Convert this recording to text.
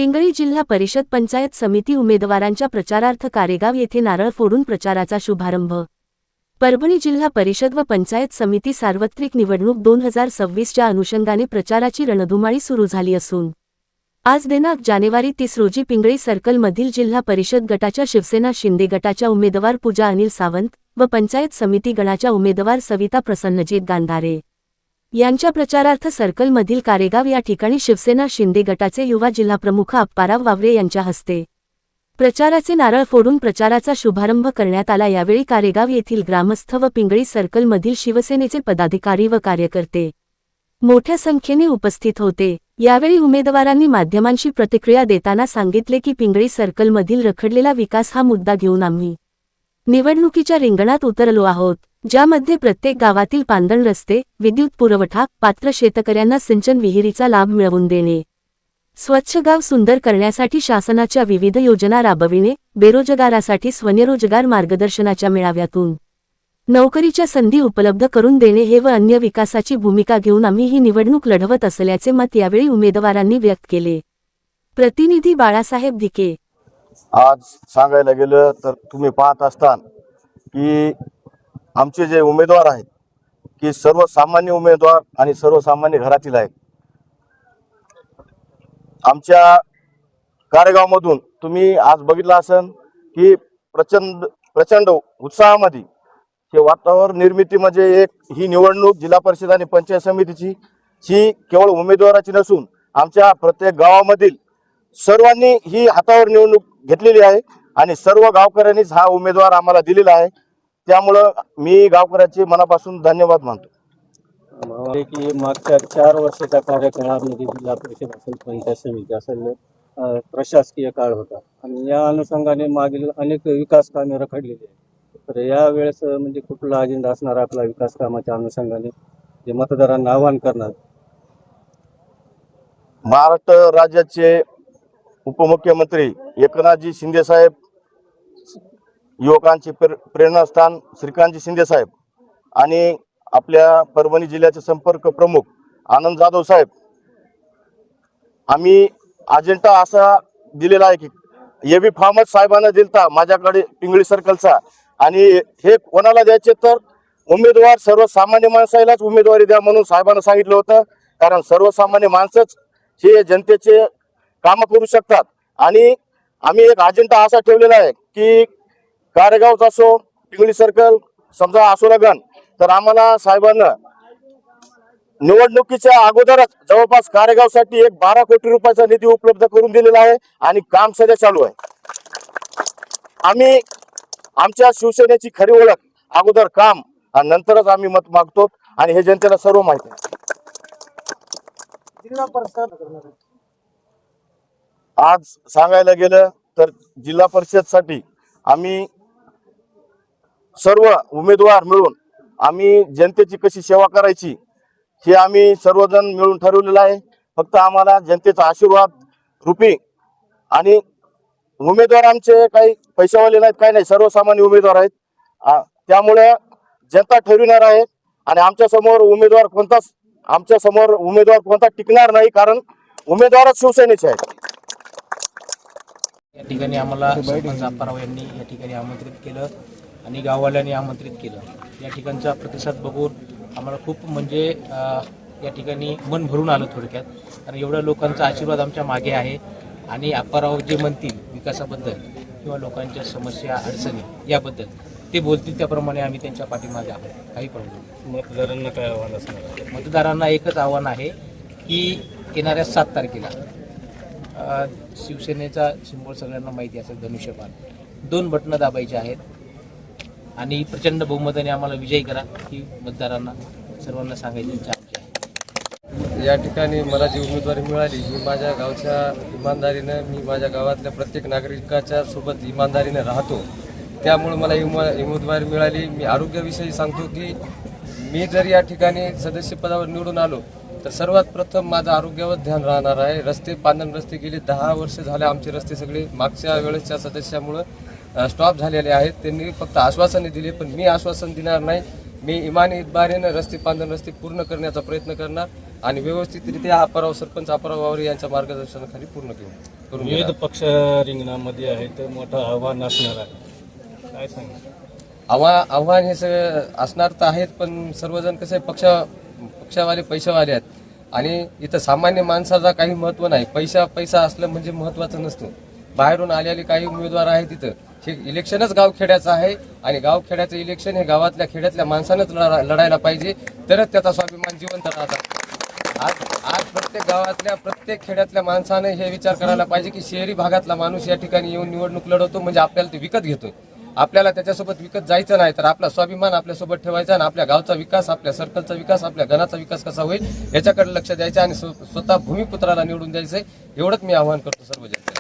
पिंगळी जिल्हा परिषद पंचायत समिती उमेदवारांच्या प्रचारार्थ कारेगाव येथे नारळ फोडून प्रचाराचा शुभारंभ। परभणी जिल्हा परिषद व पंचायत समिती सार्वत्रिक निवडणूक 2026च्या अनुषंगाने प्रचाराची रणधुमाळी सुरू झाली असून आज दिनांक जानेवारी 30 रोजी पिंगळी सर्कलमधील जिल्हा परिषद गटाच्या शिवसेना शिंदे गटाच्या उमेदवार पूजा अनिल सावंत व पंचायत समिती गणाच्या उमेदवार सविता प्रसन्नजीत गांधारे यांच्या प्रचारार्थ सर्कलमधील कारेगाव या ठिकाणी शिवसेना शिंदे गटाचे युवा जिल्हाप्रमुख अप्पाराव वावरे यांच्या हस्ते प्रचाराचे नारळ फोडून प्रचाराचा शुभारंभ करण्यात आला। यावेळी कारेगाव येथील ग्रामस्थ व पिंगळी सर्कलमधील शिवसेनेचे पदाधिकारी व कार्यकर्ते मोठ्या संख्येने उपस्थित होते। यावेळी उमेदवारांनी माध्यमांशी प्रतिक्रिया देताना सांगितले की पिंगळी सर्कलमधील रखडलेला विकास हा मुद्दा घेऊन आम्ही निवडणुकीच्या रिंगणात उतरलो आहोत, ज्यामध्ये प्रत्येक गावातील पांदण रस्ते, विद्युत पुरवठा, पात्र शेतकऱ्यांना सिंचन विहिरीचा लाभ मिळवून देणे, स्वच्छ गाव सुंदर करण्यासाठी शासनाच्या विविध योजना राबविणे, बेरोजगारासाठी स्वयंरोजगार मार्गदर्शनाच्या मेळाव्यातून नोकरीच्या संधी उपलब्ध करून देणे हे व अन्य विकासाची भूमिका घेऊन आम्ही ही निवडणूक लढवत असल्याचे मत यावेळी उमेदवारांनी व्यक्त केले। प्रतिनिधी बाळासाहेब धिके। आज सांगायला गेलं तर तुम्ही पाहत असतान की आमचे जे उमेदवार आहेत की सर्वसामान्य उमेदवार आणि सर्वसामान्य घरातील आहेत। आमच्या कारेगावमधून तुम्ही आज बघितलं असेल की प्रचंड उत्साहामध्ये हे वातावरण निर्मिती म्हणजे एक ही निवडणूक जिल्हा परिषद आणि पंचायत समितीची ही केवळ उमेदवाराची नसून आमच्या प्रत्येक गावामधील सर्वांनी ही हातावर निवडणूक घेतलेली आहे आणि सर्व गावकऱ्यांनीच हा उमेदवार आम्हाला दिलेला आहे। त्यामुळं मी गावकऱ्यांचे मनापासून धन्यवाद मानतो। की मागच्या 4 वर्षाच्या कार्यकाळामध्ये जिल्हा परिषद असेल, पंचायत समिती असेल, प्रशासकीय काळ होता आणि या अनुषंगाने मागील अनेक विकास कामे रखडलेली आहेत। तर या वेळेस म्हणजे कुठला अजेंडा असणार आपला विकास कामाच्या अनुषंगाने जे मतदारांना आवाहन करणार? महाराष्ट्र राज्याचे उपमुख्यमंत्री एकनाथजी शिंदे साहेब, युवकांचे प्रेरणास्थान श्रीकांतजी शिंदे साहेब आणि आपल्या परभणी जिल्ह्याचे संपर्क प्रमुख आनंद जाधव साहेब, आम्ही अजेंडा असा दिलेला आहे की एबी फार्मस साहेबांना दिलता माझ्याकडे पिंगळी सर्कलचा आणि हे कोणाला द्यायचे तर उमेदवार सर्वसामान्य माणसालाच उमेदवारी द्या म्हणून साहेबांना सांगितलं होतं। कारण सर्वसामान्य माणसंच हे जनतेचे काम करू शकतात आणि आम्ही एक अजेंडा असा ठेवलेला आहे की कारेगावचा असो, पिंगळी सर्कल समजा असो लगन, तर आम्हाला साहेबांना निवडणुकीच्या अगोदरच जवळपास कारेगावसाठी एक 12 कोटी रुपयाचा निधी उपलब्ध करून दिलेला आहे आणि काम सध्या चालू आहे। आम्ही आमच्या शिवसेनेची खरी ओळख अगोदर काम आणि नंतरच आम्ही मत मागतो आणि हे जनतेला सर्व माहिती आहे। आज सांगायला गेलं तर जिल्हा परिषदसाठी आम्ही सर्व उमेदवार मिळून आम्ही जनतेची कशी सेवा करायची हे आम्ही सर्वजण मिळून ठरवलेलं आहे। फक्त आम्हाला जनतेचा आशीर्वाद रूपी आणि उमेदवार आमचे काही पैशावाले नाहीत, काही नाही, सर्वसामान्य उमेदवार आहेत। त्यामुळे जनता ठरविणार आहे आणि आमच्या समोर उमेदवार कोणता टिकणार नाही, कारण उमेदवारच शिवसेनेचे आहेत। या ठिकाणी आम्हाला सरपंच अप्पाराव यांनी या ठिकाणी आमंत्रित केलं आणि गाववाल्यांनी आमंत्रित केलं। या ठिकाणचा प्रतिसाद बघून आम्हाला खूप म्हणजे या ठिकाणी मन भरून आलं थोडक्यात, कारण एवढ्या लोकांचा आशीर्वाद आमच्या मागे आहे आणि अप्पाराव जे म्हणतील विकासाबद्दल किंवा लोकांच्या समस्या अडचणी याबद्दल ते बोलतील त्याप्रमाणे आम्ही त्यांच्या पाठीमागे आहोत। काही प्रॉब्लेम। मतदारांना काय आव्हान असणार? मतदारांना एकच आव्हान आहे की येणाऱ्या 7 तारखेला शिवसेनेचा सिंबॉल सगळ्यांना माहिती असेल, धनुष्यबाण, 2 बटणं दाबायचे आहेत आणि प्रचंड बहुमताने आम्हाला विजयी करा ही मतदारांना सर्वांना सांगायची इच्छा आमची आहे। या ठिकाणी मला जी उमेदवारी मिळाली मी माझ्या गावच्या इमानदारीनं, मी माझ्या गावातल्या प्रत्येक नागरिकाच्या सोबत इमानदारीने राहतो, त्यामुळे मला उमेदवारी मिळाली। मी आरोग्याविषयी सांगतो की मी जर या ठिकाणी सदस्यपदावर निवडून आलो तर सर्वात प्रथम माझं आरोग्यावर ध्यान राहणार आहे। रस्ते, पांदण रस्ते गेले 10 वर्ष झाले आमचे रस्ते सगळे मागच्या वेळेसच्या सदस्यामुळं स्टॉप झालेले आहेत। त्यांनी फक्त आश्वासने दिली, पण मी आश्वासन देणार नाही। मी इमानदारीने रस्ते, पांदण रस्ते पूर्ण करण्याचा प्रयत्न करणार। आणि व्यवस्थितरित्या अप्पाराव सरपंच अप्पाराव वावरे यांच्या मार्गदर्शनाखाली पूर्ण करून विविध घेणार. पक्ष रिंगणामध्ये आहे तर मोठं आव्हान असणार आहे, काय सांगा? आव्हान हे सगळं असणार तर आहेत, पण सर्वजण कसे पक्षावाले पैशावाले आहेत आणि इथं सामान्य माणसाचा काही महत्व नाही. पैसा असलं म्हणजे महत्वाचं नसतं. बाहेरून आलेले काही उमेदवार आहेत तिथं. हे इलेक्शनच गावखेड्याचं आहे आणि गावखेड्याचं इलेक्शन हे गावातल्या खेड्यातल्या माणसानंच लढायला पाहिजे, तरच त्याचा स्वाभिमान जिवंत राहतात. आज प्रत्येक गावातल्या प्रत्येक खेड्यातल्या माणसाने हे विचार करायला पाहिजे की शहरी भागातला माणूस या ठिकाणी येऊन निवडणूक लढवतो म्हणजे आपल्याला ते विकत घेतोय. आपल्याला त्याच्यासोबत विकत जायचं नाही, तर आपला स्वाभिमान आपल्यासोबत ठेवायचा आणि आपल्या गावचा विकास, आपल्या सर्कलचा विकास, आपल्या गणाचा विकास कसा होईल याच्याकडे लक्ष द्यायचं आणि स्वतः भूमिपुत्राला निवडून द्यायचंय. एवढंच मी आवाहन करतो सर्व जनतेला.